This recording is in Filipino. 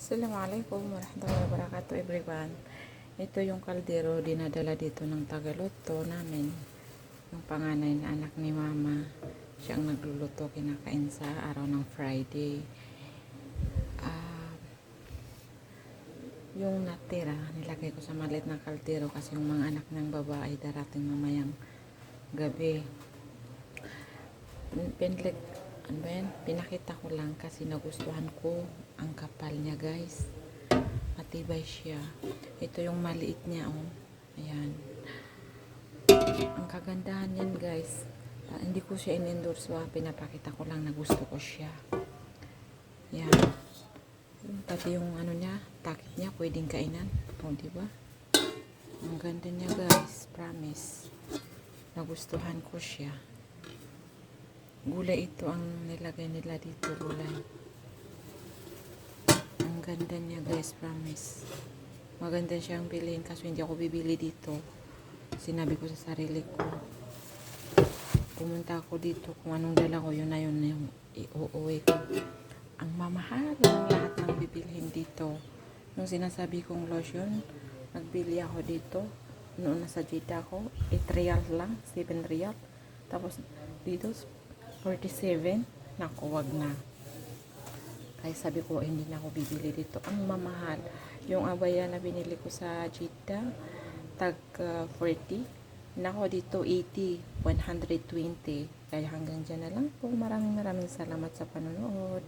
Assalamualaikum warahmatullahi wabarakatuh everyone. Ito yung kaldero dinadala dito ng tagaluto namin. Yung panganay na anak ni mama. Siyang nagluluto kinakain sa araw ng Friday. Yung natira, nilagay ko sa maliit na kaldero kasi yung mga anak ng babae darating mamayang gabi. Pinakita ko lang kasi nagustuhan ko ang kapal niya guys, matibay siya. Ito yung maliit niya, oh. Ayan, ang kagandahan yan guys. Hindi ko siya in-endorse, pinapakita ko lang na gusto ko siya. Yan, pati yung ano niya, takip niya pwedeng kainan, oh, diba? Ang ganda niya guys, promise nagustuhan ko siya. Gulay ito ang nilagay nila dito, gulay. Ang ganda niya guys, promise. Maganda siyang bilhin kaso hindi ako bibili dito. Sinabi ko sa sarili ko, pumunta ako dito, kung anong dala ko, yun na yung iuuwi ko. Ang mamahal ng lahat ng bibilhin dito. Yung sinasabi kong lotion, nagbili ako dito. Noon nasa Jeddah ako, 8 real lang, 7 real. Tapos dito, 47. Naku, wag na. Kaya sabi ko, hindi na ako bibili dito. Ang mamahal. Yung abaya na binili ko sa Jeddah, tag 40. Nako, dito 80, 120. Kaya hanggang dyan na lang po. Maraming salamat sa panonood.